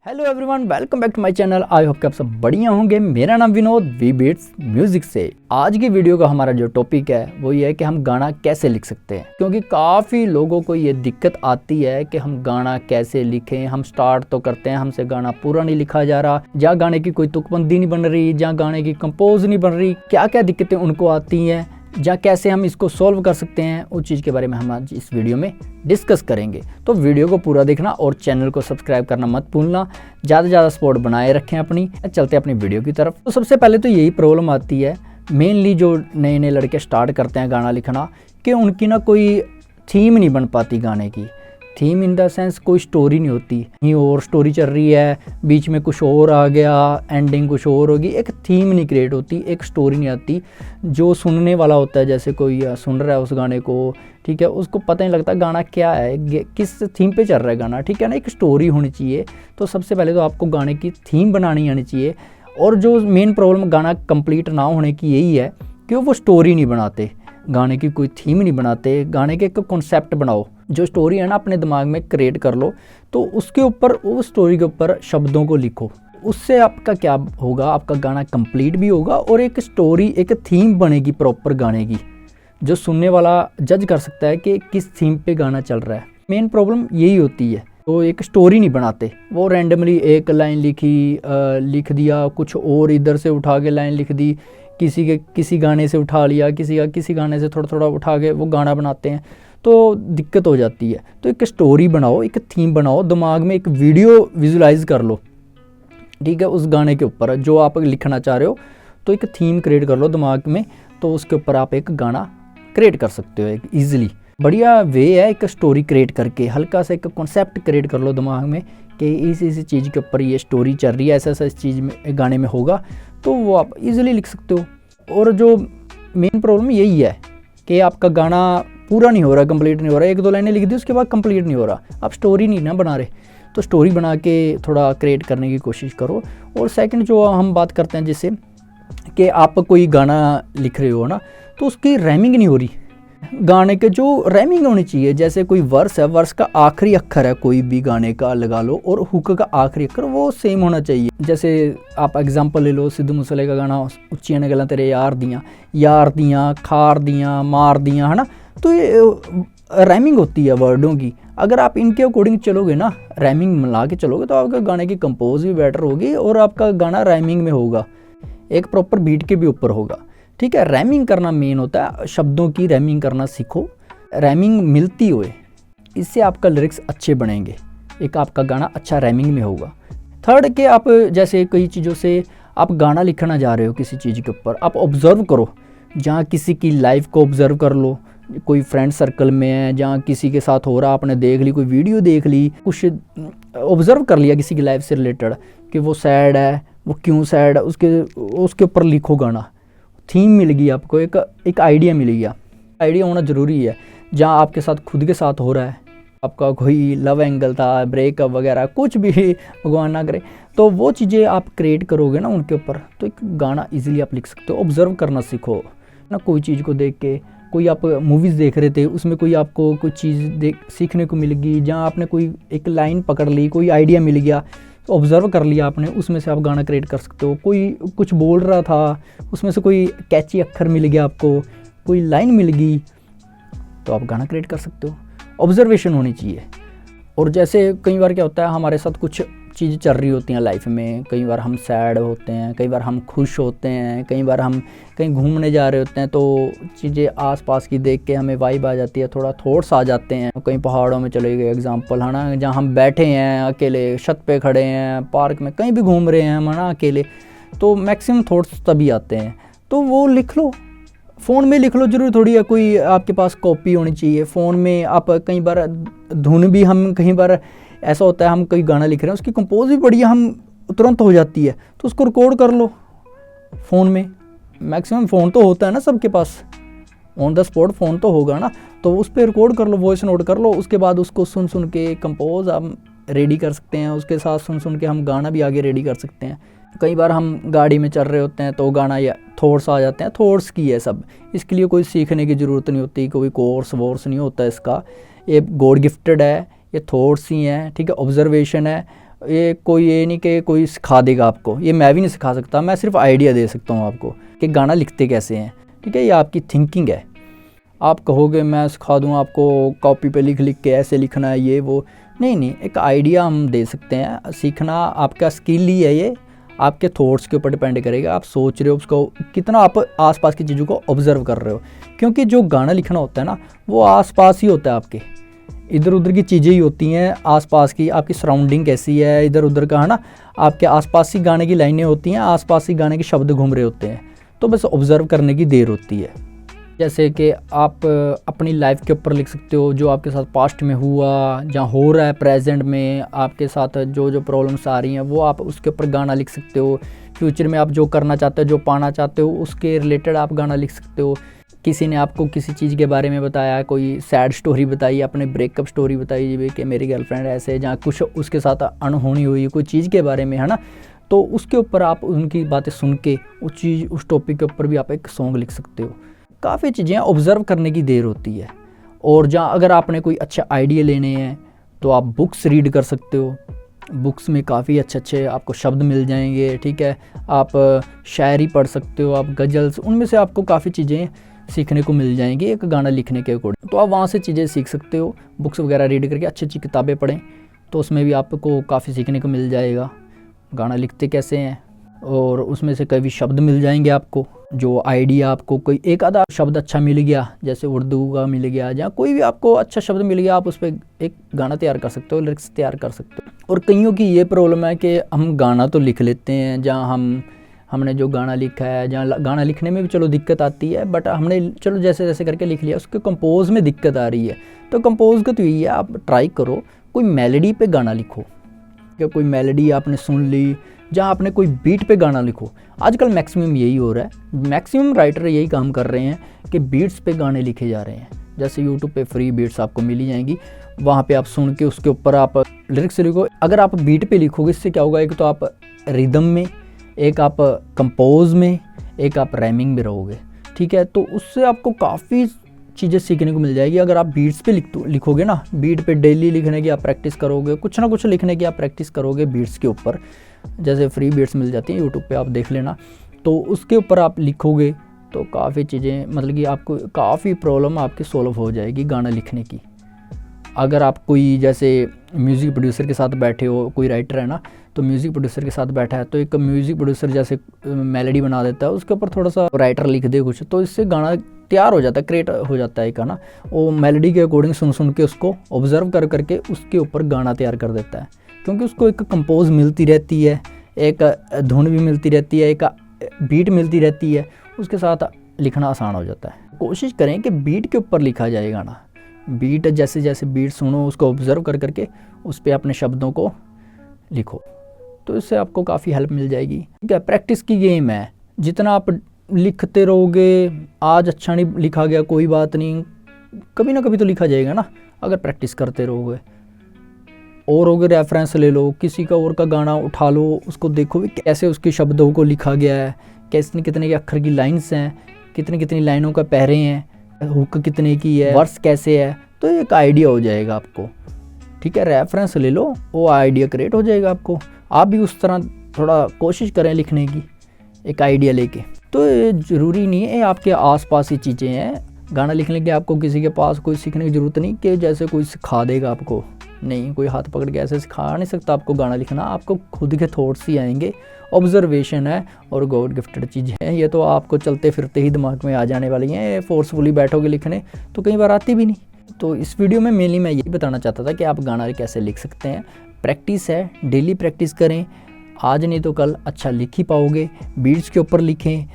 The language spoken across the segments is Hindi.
Hello everyone, welcome back to my channel. I hope कि आप सब बढ़िया होंगे। मेरा नाम विनोद, वी बीट्स म्यूजिक से। आज की वीडियो का हमारा जो टॉपिक है वो ये है कि हम गाना कैसे लिख सकते हैं, क्योंकि काफ़ी लोगों को ये दिक्कत आती है कि हम गाना कैसे लिखें। हम स्टार्ट तो करते हैं, हमसे गाना पूरा नहीं लिखा जा रहा, जहाँ गाने की कोई तुकबंदी नहीं बन रही, जहाँ गाने की कंपोज नहीं बन रही, क्या क्या दिक्कतें उनको आती हैं, या कैसे हम इसको सॉल्व कर सकते हैं, उस चीज़ के बारे में हम आज इस वीडियो में डिस्कस करेंगे। तो वीडियो को पूरा देखना और चैनल को सब्सक्राइब करना मत भूलना। ज़्यादा से ज़्यादा सपोर्ट बनाए रखें अपनी। चलते हैं अपनी वीडियो की तरफ। तो सबसे पहले तो यही प्रॉब्लम आती है मेनली जो नए नए लड़के स्टार्ट करते हैं गाना लिखना, कि उनकी ना कोई थीम नहीं बन पाती गाने की। थीम इन द सेंस कोई स्टोरी नहीं होती, कहीं और स्टोरी चल रही है, बीच में कुछ और आ गया, एंडिंग कुछ और होगी, एक थीम नहीं क्रिएट होती, एक स्टोरी नहीं आती। जो सुनने वाला होता है, जैसे कोई सुन रहा है उस गाने को, ठीक है, उसको पता नहीं लगता गाना क्या है, किस थीम पे चल रहा है गाना, ठीक है ना। एक स्टोरी होनी चाहिए। तो सबसे पहले तो आपको गाने की थीम बनानी आनी चाहिए। और जो मेन प्रॉब्लम गाना कंप्लीट ना होने की यही है कि वो स्टोरी नहीं बनाते, गाने की कोई थीम नहीं बनाते। गाने के एक कॉन्सेप्ट बनाओ, जो स्टोरी है ना अपने दिमाग में क्रिएट कर लो, तो उसके ऊपर, उस स्टोरी के ऊपर शब्दों को लिखो। उससे आपका क्या होगा, आपका गाना कंप्लीट भी होगा और एक स्टोरी, एक थीम बनेगी प्रॉपर गाने की, जो सुनने वाला जज कर सकता है कि किस थीम पे गाना चल रहा है। मेन प्रॉब्लम यही होती है। तो एक स्टोरी नहीं बनाते, वो रैंडमली एक लाइन लिख दिया, कुछ और इधर से उठा के लाइन लिख दी, किसी गाने से उठा लिया, किसी गाने से थोड़ा थोड़ा उठा के वो गाना बनाते हैं, तो दिक्कत हो जाती है। तो एक स्टोरी बनाओ, एक थीम बनाओ, दिमाग में एक वीडियो विजुलाइज कर लो, ठीक है, उस गाने के ऊपर जो आप लिखना चाह रहे हो। तो एक थीम क्रिएट कर लो दिमाग में, तो उसके ऊपर आप एक गाना क्रिएट कर सकते हो। एक ईजिली बढ़िया वे है, एक स्टोरी क्रिएट करके हल्का सा एक कॉन्सेप्ट क्रिएट कर लो दिमाग में कि इस चीज़ के ऊपर ये स्टोरी चल रही है, ऐसा इस चीज़ में गाने में होगा, तो वो आप इजीली लिख सकते हो। और जो मेन प्रॉब्लम यही है कि आपका गाना पूरा नहीं हो रहा, कंप्लीट नहीं हो रहा। एक दो लाइनें लिख दी, उसके बाद कंप्लीट नहीं हो रहा, आप स्टोरी नहीं ना बना रहे। तो स्टोरी बना के थोड़ा क्रिएट करने की कोशिश करो। और सेकंड जो हम बात करते हैं, जैसे कि आप कोई गाना लिख रहे हो ना, तो उसकी रैमिंग नहीं हो रही। गाने के जो रैमिंग होनी चाहिए, जैसे कोई वर्स है, वर्स का आखिरी अक्षर है कोई भी गाने का लगा लो, और हुक का आखिरी अक्षर वो सेम होना चाहिए। जैसे आप एग्जांपल ले लो, सिद्धू मूसेवाले का गाना उच्चियां ने गल्लां तेरे यार दियां खार दियां मार दियां, है ना। तो ये रैमिंग होती है वर्डों की। अगर आप इनके अकॉर्डिंग चलोगे ना, रैमिंग मिला के चलोगे, तो आपका गाने की कंपोज भी बेटर होगी और आपका गाना रैमिंग में होगा, एक प्रॉपर बीट के भी ऊपर होगा, ठीक है। रैमिंग करना मेन होता है, शब्दों की रैमिंग करना सीखो, रैमिंग मिलती हुए, इससे आपका लिरिक्स अच्छे बनेंगे, एक आपका गाना अच्छा रैमिंग में होगा। थर्ड के आप जैसे कई चीज़ों से आप गाना लिखना जा रहे हो किसी चीज़ के ऊपर, आप ऑब्ज़र्व करो, जहाँ किसी की लाइफ को ऑब्ज़र्व कर लो, कोई फ्रेंड सर्कल में है, जहाँ किसी के साथ हो रहा, आपने देख ली, कोई वीडियो देख ली, कुछ ऑब्ज़र्व कर लिया किसी की लाइफ से रिलेटेड कि वो सैड है, वो क्यों सैड है, उसके ऊपर लिखो गाना। थीम मिल गई आपको, एक आइडिया मिल गया। आइडिया होना ज़रूरी है। जहाँ आपके साथ खुद के साथ हो रहा है, आपका कोई लव एंगल था, ब्रेकअप वगैरह कुछ भी भगवान ना करे, तो वो चीज़ें आप क्रिएट करोगे ना उनके ऊपर, तो एक गाना इजीली आप लिख सकते हो। ऑब्ज़र्व करना सीखो ना, कोई चीज़ को देख के। कोई आप मूवीज़ देख रहे थे, उसमें कोई आपको कोई चीज़ सीखने को मिल गई, जहाँ आपने कोई एक लाइन पकड़ ली, कोई आइडिया मिल गया, तो ऑब्ज़र्व कर लिया आपने, उसमें से आप गाना क्रिएट कर सकते हो। कोई कुछ बोल रहा था, उसमें से कोई कैची अक्षर मिल गया आपको, कोई लाइन मिल गई, तो आप गाना क्रिएट कर सकते हो। ऑब्ज़र्वेशन होनी चाहिए। और जैसे कई बार क्या होता है, हमारे साथ कुछ चीज़ें चल रही होती हैं लाइफ में, कई बार हम सैड होते हैं, कई बार हम खुश होते हैं, कई बार हम कहीं घूमने जा रहे होते हैं, तो चीज़ें आसपास की देख के हमें वाइब आ जाती है, थोड़ा थॉट्स आ जाते हैं। कहीं पहाड़ों में चले गए एग्जांपल, है ना, जहाँ हम बैठे हैं अकेले, छत पे खड़े हैं, पार्क में कहीं भी घूम रहे हैं हम, है ना, अकेले, तो मैक्सिमम थॉट्स तभी आते हैं। तो वो लिख लो, फ़ोन में लिख लो, जरूर थोड़ी है कोई आपके पास कॉपी होनी चाहिए फ़ोन में। आप कई बार धुन भी, हम कई बार ऐसा होता है, हम कोई गाना लिख रहे हैं, उसकी कंपोज भी बढ़िया हम तुरंत हो जाती है, तो उसको रिकॉर्ड कर लो फ़ोन में। मैक्सिमम फ़ोन तो होता है ना सबके पास, ऑन द स्पॉट फ़ोन तो होगा ना, तो उस पर रिकॉर्ड कर लो, वॉइस नोट कर लो। उसके बाद उसको सुन के कंपोज हम रेडी कर सकते हैं, उसके साथ सुन के हम गाना भी आगे रेडी कर सकते हैं। कई बार हम गाड़ी में चल रहे होते हैं, तो गाना या थॉट्स आ जाते हैं, थॉट्स की है सब, इसके लिए कोई सीखने की ज़रूरत नहीं होती, कोई कोर्स वोर्स नहीं होता इसका, ये गॉड गिफ्टेड है, ये थॉट्स ही हैं, ठीक है। ऑब्जर्वेशन है, ये नहीं कि कोई सिखा देगा आपको, ये मैं भी नहीं सिखा सकता, मैं सिर्फ आइडिया दे सकता हूँ आपको कि गाना लिखते कैसे हैं। ठीक है, ये आपकी थिंकिंग है। आप कहोगे मैं सिखा दूँ आपको कॉपी पे लिख लिख के ऐसे लिखना है ये वो, नहीं, एक आइडिया हम दे सकते हैं। सीखना आपका स्किल ही है, ये आपके थॉट्स के ऊपर डिपेंड करेगा। आप सोच रहे हो उसको कितना, आप आसपास की चीज़ों को ऑब्जर्व कर रहे हो, क्योंकि जो गाना लिखना होता है ना वो आसपास ही होता है, आपके इधर उधर की चीज़ें ही होती हैं आसपास की, आपकी सराउंडिंग कैसी है इधर उधर का, है ना, आपके आसपास ही गाने की लाइनें होती हैं, आसपास ही गाने के शब्द घूम रहे होते हैं, तो बस ऑब्ज़र्व करने की देर होती है। जैसे कि आप अपनी लाइफ के ऊपर लिख सकते हो, जो आपके साथ पास्ट में हुआ, जहाँ हो रहा है प्रेजेंट में आपके साथ जो प्रॉब्लम्स आ रही हैं वो आप उसके ऊपर गाना लिख सकते हो। फ्यूचर में आप जो करना चाहते हो, जो पाना चाहते हो, उसके रिलेटेड आप गाना लिख सकते हो। किसी ने आपको किसी चीज़ के बारे में बताया, कोई सैड स्टोरी बताई, अपने ब्रेकअप स्टोरी बताई कि मेरी गर्लफ्रेंड ऐसे, जहाँ कुछ उसके साथ अनहोनी हुई कोई चीज़ के बारे में, है ना, तो उसके ऊपर आप उनकी बातें सुन के उस टॉपिक के ऊपर भी आप एक सॉन्ग लिख सकते हो। काफ़ी चीज़ें ऑब्ज़र्व करने की देर होती है। और जहाँ अगर आपने कोई अच्छे आइडिया लेने हैं तो आप बुक्स रीड कर सकते हो। बुक्स में काफ़ी अच्छे आपको शब्द मिल जाएंगे। ठीक है, आप शायरी पढ़ सकते हो, आप गज़ल्स, उनमें से आपको काफ़ी चीज़ें सीखने को मिल जाएंगी एक गाना लिखने के अकॉर्डिंग। तो आप वहाँ से चीज़ें सीख सकते हो। बुक्स वगैरह रीड करके अच्छी किताबें पढ़ें तो उसमें भी आपको काफ़ी सीखने को मिल जाएगा गाना लिखते कैसे हैं, और उसमें से कई शब्द मिल जाएंगे आपको। जो आइडिया आपको कोई एक आधा शब्द अच्छा मिल गया, जैसे उर्दू का मिल गया, या कोई भी आपको अच्छा शब्द मिल गया, आप उस पर एक गाना तैयार कर सकते हो, लिरिक्स तैयार कर सकते हो। और कईयों की ये प्रॉब्लम है कि हम गाना तो लिख लेते हैं, जहाँ हमने जो गाना लिखा है, जहाँ गाना लिखने में भी चलो दिक्कत आती है, बट हमने चलो जैसे जैसे करके लिख लिया, उसके कंपोज में दिक्कत आ रही है। तो कंपोज का तो यही है, आप ट्राई करो कोई मेलोडी पे गाना लिखो, या कोई मेलोडी आपने सुन ली, जहाँ आपने कोई बीट पे गाना लिखो। आजकल मैक्सिमम यही हो रहा है, मैक्सिमम राइटर यही काम कर रहे हैं कि बीट्स पे गाने लिखे जा रहे हैं। जैसे यूट्यूब पे फ्री बीट्स आपको मिली जाएंगी, वहाँ पे आप सुन के उसके ऊपर आप लिरिक्स लिखो। अगर आप बीट पे लिखोगे, इससे क्या होगा, एक तो आप रिदम में, एक आप कंपोज में, एक आप रैमिंग में रहोगे। ठीक है, तो उससे आपको काफ़ी चीज़ें सीखने को मिल जाएगी। अगर आप बीट्स पे लिखोगे ना, बीट पे डेली लिखने की आप प्रैक्टिस करोगे, कुछ ना कुछ लिखने की आप प्रैक्टिस करोगे बीट्स के ऊपर, जैसे फ्री बीट्स मिल जाती हैं यूट्यूब पे, आप देख लेना, तो उसके ऊपर आप लिखोगे तो काफ़ी चीज़ें, मतलब कि आपको काफ़ी प्रॉब्लम आपकी सॉल्व हो जाएगी गाना लिखने की। अगर आप कोई जैसे म्यूज़िक प्रोड्यूसर के साथ बैठे हो, कोई राइटर है ना, तो म्यूज़िक प्रोड्यूसर के साथ बैठा है, तो एक म्यूज़िक प्रोड्यूसर जैसे मेलोडी बना देता है, उसके ऊपर थोड़ा सा राइटर लिख दे कुछ, तो इससे गाना तैयार हो जाता है, क्रिएट हो जाता है एक गाना। वो मेलोडी के अकॉर्डिंग सुन के उसको ऑब्ज़र्व करके उसके ऊपर गाना तैयार कर देता है, क्योंकि उसको एक कंपोज मिलती रहती है, एक धुन भी मिलती रहती है, एक बीट मिलती रहती है, उसके साथ लिखना आसान हो जाता है। कोशिश करें कि बीट के ऊपर लिखा जाए गाना। बीट जैसे जैसे बीट सुनो, उसको ऑब्ज़र्व करके उस पर अपने शब्दों को लिखो, तो इससे आपको काफ़ी हेल्प मिल जाएगी। ठीक है, प्रैक्टिस की गेम है, जितना आप लिखते रहोगे, आज अच्छा नहीं लिखा गया कोई बात नहीं, कभी ना कभी तो लिखा जाएगा ना, अगर प्रैक्टिस करते रहोगे। और अगर रेफरेंस ले लो, किसी का और का गाना उठा लो, उसको देखो भी कैसे उसके शब्दों को लिखा गया है, कैसे कितने के अक्षर की लाइन्स हैं, कितनी लाइनों का पहरे हैं, हुक कितने की है, वर्स कैसे है, तो एक आइडिया हो जाएगा आपको। ठीक है, रेफरेंस ले लो, वो आइडिया क्रिएट हो जाएगा आपको। आप भी उस तरह थोड़ा कोशिश करें लिखने की, एक आइडिया लेके। तो ये ज़रूरी नहीं है आपके आसपास ही चीज़ें हैं, गाना लिखने के आपको किसी के पास कोई सीखने की ज़रूरत नहीं कि जैसे कोई सिखा देगा आपको, नहीं, कोई हाथ पकड़ के ऐसे सिखा नहीं सकता आपको गाना लिखना, आपको खुद के थॉट्स ही आएंगे। ऑब्जर्वेशन है और गॉड गिफ्टेड चीज़ है, ये तो आपको चलते फिरते ही दिमाग में आ जाने वाली हैं। फोर्सफुली बैठोगे लिखने तो कई बार आती भी नहीं। तो इस वीडियो में मेनली मैं यही बताना चाहता था कि आप गाना कैसे लिख सकते हैं। प्रैक्टिस है, डेली प्रैक्टिस करें, आज नहीं तो कल अच्छा लिख ही पाओगे। बीट्स के ऊपर लिखें,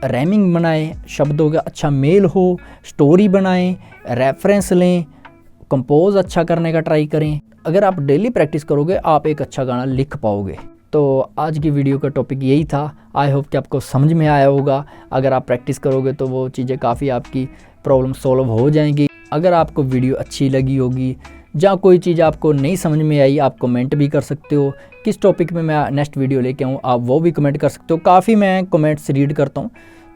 रैमिंग बनाएं, शब्दों का अच्छा मेल हो, स्टोरी बनाएं, रेफरेंस लें, कंपोज अच्छा करने का ट्राई करें। अगर आप डेली प्रैक्टिस करोगे आप एक अच्छा गाना लिख पाओगे। तो आज की वीडियो का टॉपिक यही था। आई होप कि आपको समझ में आया होगा। अगर आप प्रैक्टिस करोगे तो वो चीज़ें काफ़ी आपकी प्रॉब्लम सॉल्व हो जाएंगी। अगर आपको वीडियो अच्छी लगी होगी, जहाँ कोई चीज़ आपको नहीं समझ में आई, आप कमेंट भी कर सकते हो। किस टॉपिक में मैं नेक्स्ट वीडियो लेके आऊँ आप वो भी कमेंट कर सकते हो। काफ़ी मैं कमेंट्स रीड करता हूँ,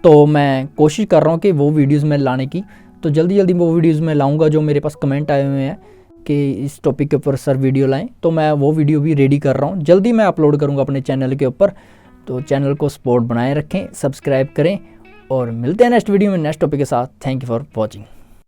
तो मैं कोशिश कर रहा हूँ कि वो वीडियोज़ में लाने की। तो जल्दी जल्दी वो वीडियोज़ में लाऊंगा जो मेरे पास कमेंट आए हुए हैं। कि इस टॉपिक के ऊपर सर वीडियो लाएं, तो मैं वो वीडियो भी रेडी कर रहा हूँ, जल्दी मैं अपलोड करूँगा अपने चैनल के ऊपर। तो चैनल को सपोर्ट बनाए रखें, सब्सक्राइब करें और मिलते हैं नेक्स्ट वीडियो में नेक्स्ट टॉपिक के साथ। Thank you for watching.